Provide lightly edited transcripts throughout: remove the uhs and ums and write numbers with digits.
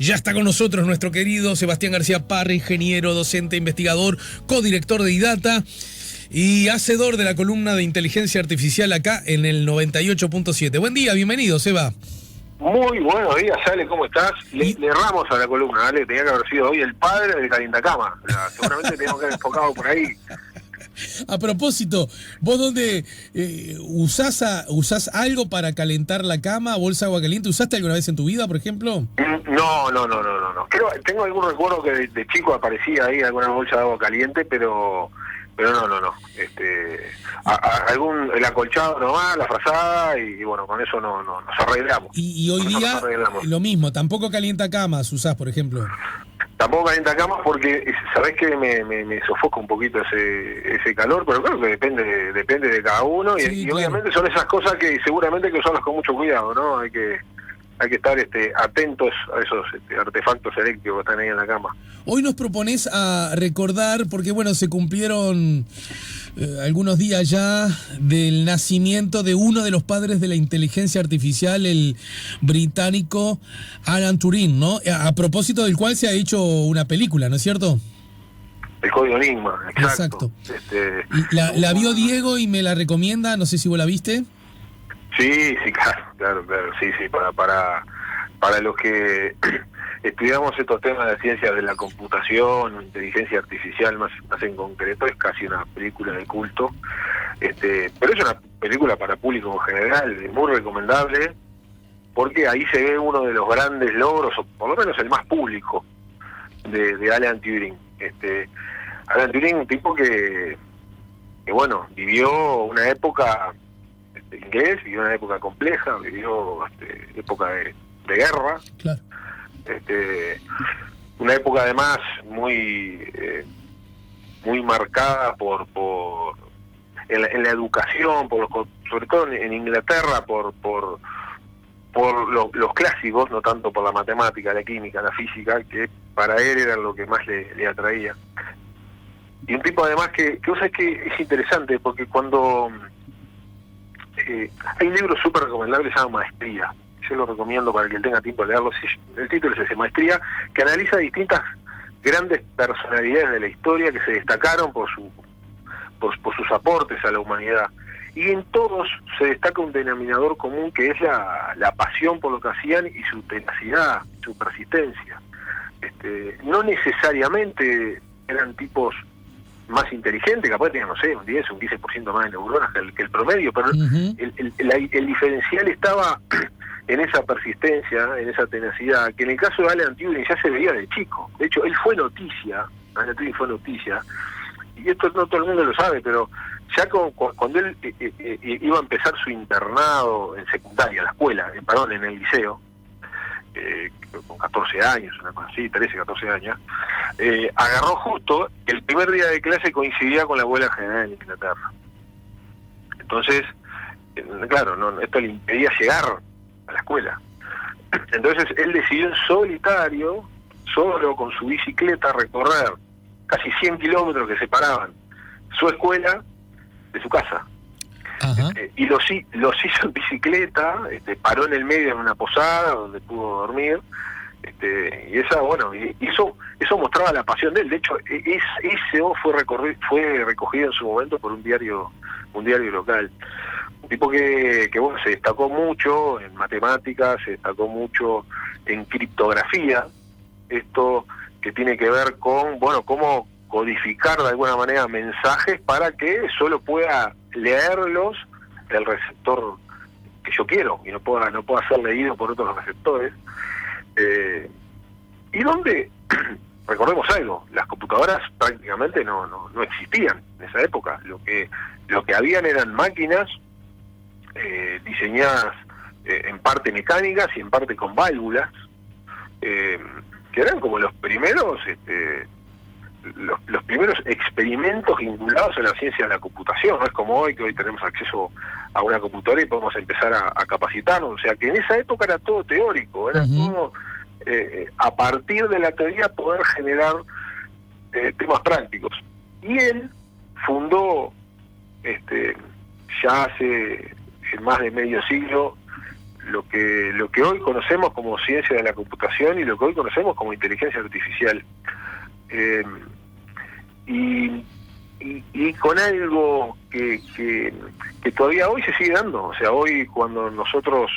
Ya está con nosotros nuestro querido Sebastián García Parra, ingeniero, docente, investigador, codirector de IDATA y hacedor de la columna de inteligencia artificial acá en el 98.7. Buen día, bienvenido, Seba. Muy buenos días, Ale, ¿cómo estás? Le erramos a la columna, ¿vale? Tenía que haber sido hoy el padre del calientacama. Seguramente teníamos que haber enfocado por ahí. A propósito, ¿vos dónde usás algo para calentar la cama, bolsa de agua caliente? ¿Usaste alguna vez en tu vida, por ejemplo? No. Tengo algún recuerdo que de chico aparecía ahí alguna bolsa de agua caliente, pero no. El acolchado nomás, la frazada, y bueno, con eso nos arreglamos. Y hoy día lo mismo, tampoco calienta camas usás, por ejemplo. Tampoco calienta camas porque sabés que me sofoca un poquito ese calor, pero creo que depende de cada uno, y, sí, y claro. obviamente son esas cosas que seguramente hay que usarlas con mucho cuidado, ¿no? Hay que estar atentos a esos artefactos eléctricos que están ahí en la cama. Hoy nos proponés a recordar, porque bueno, se cumplieron algunos días ya del nacimiento de uno de los padres de la inteligencia artificial, el británico Alan Turing, ¿no? A propósito del cual se ha hecho una película, ¿no es cierto? El código Enigma, exacto. La vio Diego y me la recomienda, no sé si vos la viste. Sí, claro, sí, para los que estudiamos estos temas de ciencias de la computación, inteligencia artificial más en concreto, es casi una película de culto, pero es una película para público en general, es muy recomendable, porque ahí se ve uno de los grandes logros, o por lo menos el más público, de Alan Turing. Alan Turing, un tipo que bueno, vivió una época inglés, vivió una época compleja, vivió época de guerra, claro. Una época además muy marcada en la educación, sobre todo en Inglaterra, por los clásicos, no tanto por la matemática, la química, la física, que para él era lo que más le atraía. Y un tipo además que es interesante, porque cuando hay un libro súper recomendable que se llama Maestría. Yo lo recomiendo para el que tenga tiempo de leerlo. El título es ese, Maestría, que analiza distintas grandes personalidades de la historia que se destacaron por sus aportes a la humanidad. Y en todos se destaca un denominador común, que es la pasión por lo que hacían y su tenacidad, su persistencia. No necesariamente eran tipos más inteligente, capaz tenía, no sé, un 10, un 15% más de neuronas que el promedio, pero el diferencial estaba en esa persistencia, en esa tenacidad, que en el caso de Alan Turing ya se veía de chico. De hecho, él fue noticia, Alan Turing fue noticia, y esto no todo el mundo lo sabe, pero ya cuando él iba a empezar su internado en secundaria, la escuela, en el liceo, con 14 años, una cosa así, 13, 14 años, agarró justo, el primer día de clase coincidía con la huelga general en Inglaterra. Entonces, claro, esto le impedía llegar a la escuela. Entonces él decidió en solitario, solo con su bicicleta, recorrer casi 100 kilómetros que separaban su escuela de su casa. Y los hizo en bicicleta, paró en el medio en una posada donde pudo dormir, y eso mostraba la pasión de él. De hecho, ese fue recogido en su momento por un diario local. Un tipo que bueno, se destacó mucho en matemáticas, se destacó mucho en criptografía, esto que tiene que ver con, bueno, cómo codificar de alguna manera mensajes para que solo pueda leerlos el receptor que yo quiero y no pueda ser leído por otros receptores, y donde recordemos algo, las computadoras prácticamente no existían en esa época. Lo que habían eran máquinas diseñadas en parte mecánicas y en parte con válvulas, que eran como los primeros experimentos vinculados a la ciencia de la computación. No es como hoy, que hoy tenemos acceso a una computadora y podemos empezar a capacitarnos. O sea, que en esa época era todo teórico, era todo a partir de la teoría poder generar temas prácticos. Y él fundó, ya hace más de medio siglo, lo que hoy conocemos como ciencia de la computación y lo que hoy conocemos como inteligencia artificial. Y con algo que todavía hoy se sigue dando. O sea, hoy cuando nosotros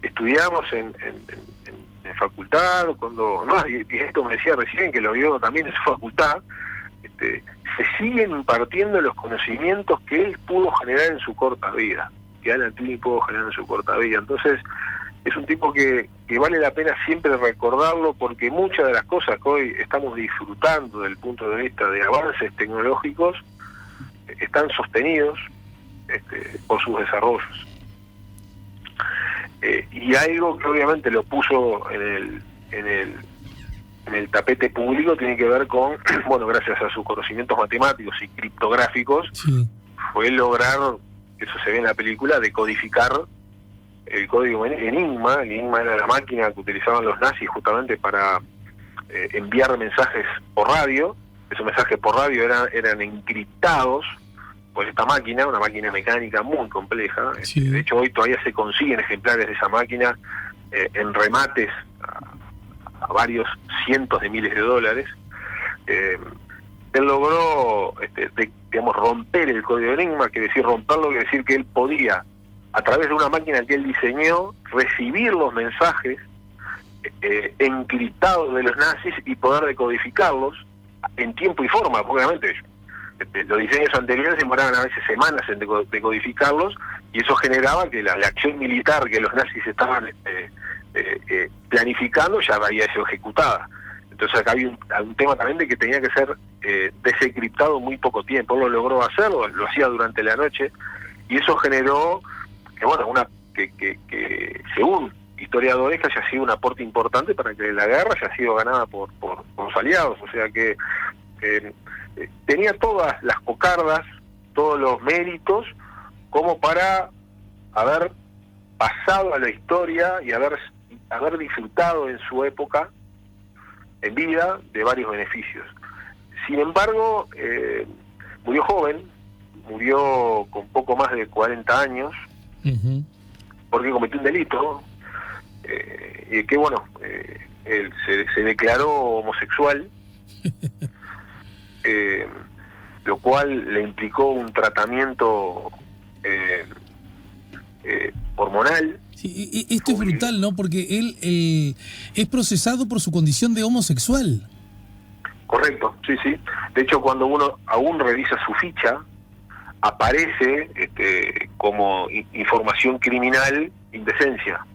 estudiamos en facultad, y esto me decía recién que lo vio también en su facultad, se siguen impartiendo los conocimientos que él pudo generar en su corta vida, que Alan Turing pudo generar en su corta vida. Entonces, es un tipo que vale la pena siempre recordarlo, porque muchas de las cosas que hoy estamos disfrutando desde el punto de vista de avances tecnológicos están sostenidos por sus desarrollos. Y algo que obviamente lo puso en el tapete público tiene que ver con, bueno, gracias a sus conocimientos matemáticos y criptográficos, sí, fue lograr, eso se ve en la película, decodificar el código Enigma. El Enigma era la máquina que utilizaban los nazis justamente para enviar mensajes por radio. Esos mensajes por radio eran encriptados por esta máquina, una máquina mecánica muy compleja. Sí. De hecho, hoy todavía se consiguen ejemplares de esa máquina en remates a varios cientos de miles de dólares. Él logró, romper el código Enigma. Quiere decir romperlo, quiere decir que él podía, a través de una máquina que él diseñó, recibir los mensajes encriptados de los nazis y poder decodificarlos en tiempo y forma, porque obviamente los diseños anteriores demoraban a veces semanas en decodificarlos, y eso generaba que la acción militar que los nazis estaban planificando ya había sido ejecutada. Entonces acá había un tema también de que tenía que ser desencriptado en muy poco tiempo. Él lo logró hacerlo, lo hacía durante la noche, y eso generó que según historiadores, que haya sido un aporte importante para que la guerra haya sido ganada por los aliados. O sea que tenía todas las cocardas, todos los méritos como para haber pasado a la historia y haber disfrutado en su época, en vida, de varios beneficios. Sin embargo, murió joven, murió con poco más de 40 años, uh-huh, porque cometió un delito, y que bueno, él se declaró homosexual, lo cual le implicó un tratamiento hormonal. Sí, esto es brutal, ¿no? Porque él es procesado por su condición de homosexual. Correcto, sí, sí. De hecho, cuando uno aún revisa su ficha, aparece como información criminal, indecencia.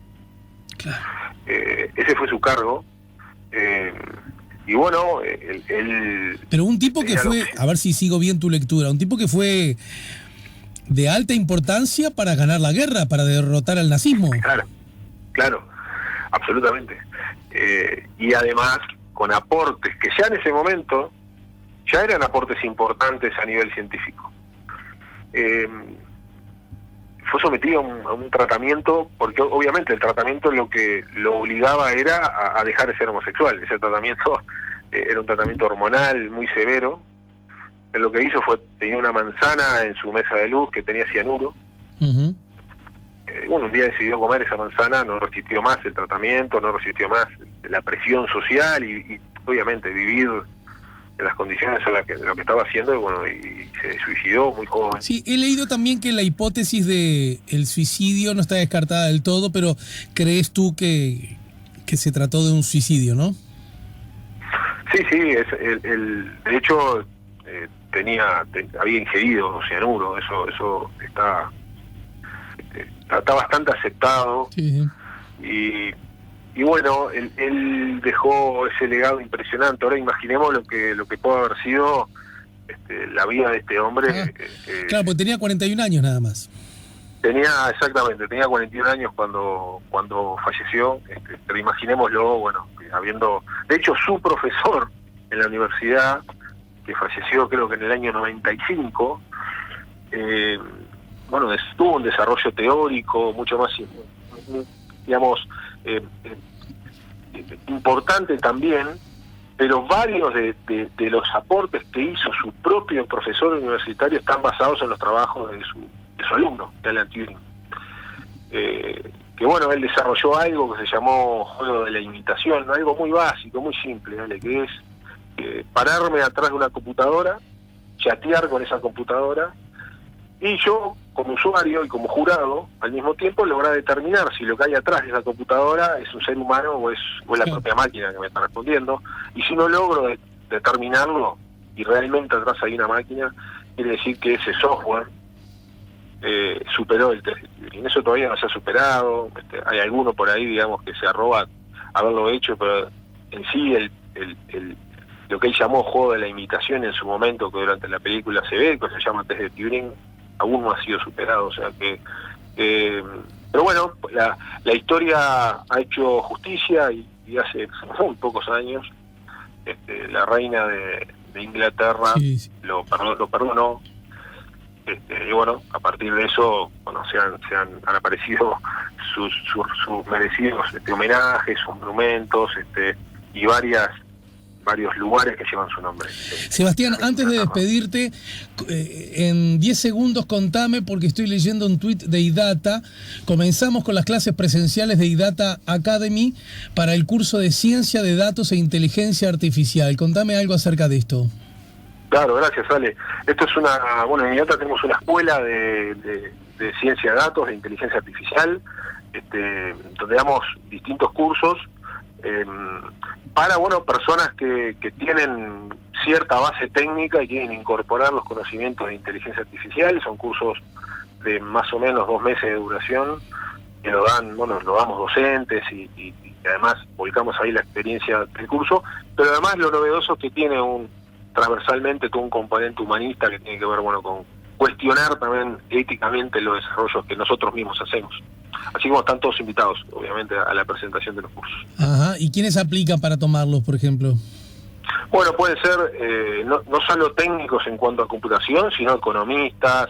Claro. Ese fue su cargo. Y bueno, Pero un tipo que fue, a ver si sigo bien tu lectura, un tipo que fue de alta importancia para ganar la guerra, para derrotar al nazismo. Claro, absolutamente. Y además con aportes que ya en ese momento ya eran aportes importantes a nivel científico. Fue sometido a un tratamiento, porque obviamente el tratamiento lo que lo obligaba era a dejar de ser homosexual. Ese tratamiento era un tratamiento hormonal muy severo. Él lo que hizo fue, tenía una manzana en su mesa de luz que tenía cianuro. Uh-huh. Bueno, un día decidió comer esa manzana, no resistió más el tratamiento, no resistió más la presión social y obviamente vivir en las condiciones en las que lo que estaba haciendo, y se suicidó muy joven. Sí, he leído también que la hipótesis de el suicidio no está descartada del todo, pero ¿crees tú que se trató de un suicidio, no? Sí, de hecho había ingerido cianuro, eso está bastante aceptado. Sí. Y bueno, él dejó ese legado impresionante. Ahora imaginemos lo que puede haber sido la vida de este hombre. Claro, porque tenía 41 años nada más. Tenía 41 años cuando falleció. Pero imaginémoslo, de hecho su profesor en la universidad, que falleció creo que en el año 95, tuvo un desarrollo teórico mucho más, importante también, pero varios de los aportes que hizo su propio profesor universitario están basados en los trabajos de su alumno, de Alan Turing, que bueno, él desarrolló algo que se llamó juego de la imitación, algo muy básico, muy simple, ¿vale? Que es pararme atrás de una computadora, chatear con esa computadora, y yo, como usuario y como jurado, al mismo tiempo lograr determinar si lo que hay atrás de esa computadora es un ser humano o es la propia máquina que me está respondiendo. Y si no logro determinarlo y realmente atrás hay una máquina, quiere decir que ese software superó el test de Turing. Eso todavía no se ha superado. Hay alguno por ahí, digamos, que se arroba haberlo hecho, pero en sí lo que él llamó juego de la imitación en su momento, que durante la película se ve, que se llama test de Turing, aún no ha sido superado. O sea que pero bueno, la historia ha hecho justicia, y hace muy pocos años la reina de Inglaterra Sí. lo perdonó. Y bueno, a partir de eso, bueno, han aparecido sus merecidos homenajes, sus monumentos, y varios lugares que llevan su nombre. Sebastián, antes de despedirte, en 10 segundos contame, porque estoy leyendo un tuit de IDATA. Comenzamos con las clases presenciales de IDATA Academy para el curso de Ciencia de Datos e Inteligencia Artificial. Contame algo acerca de esto. Claro, gracias, Ale. Esto es en IDATA tenemos una escuela de ciencia de datos, de inteligencia artificial, donde damos distintos cursos para personas que tienen cierta base técnica y quieren incorporar los conocimientos de inteligencia artificial. Son cursos de más o menos 2 meses de duración, que lo damos docentes y además volcamos ahí la experiencia del curso, pero además lo novedoso es que tiene transversalmente todo un componente humanista que tiene que ver con cuestionar también éticamente los desarrollos que nosotros mismos hacemos. Así como están todos invitados, obviamente, a la presentación de los cursos. Ajá. ¿Y quiénes aplican para tomarlos, por ejemplo? Bueno, pueden ser no solo técnicos en cuanto a computación, sino economistas,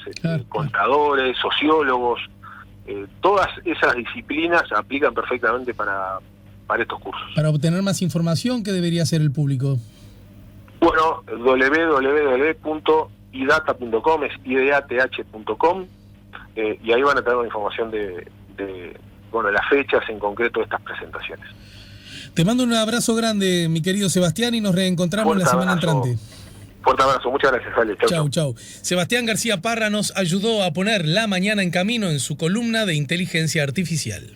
contadores, sociólogos. Todas esas disciplinas aplican perfectamente para estos cursos. Para obtener más información, ¿qué debería hacer el público? Bueno, www.idata.com, es idath.com, y ahí van a tener la información de las fechas en concreto de estas presentaciones. Te mando un abrazo grande, mi querido Sebastián, y nos reencontramos la semana entrante. Fuerte abrazo, muchas gracias, Ale. Chau. Sebastián García Parra nos ayudó a poner la mañana en camino en su columna de inteligencia artificial.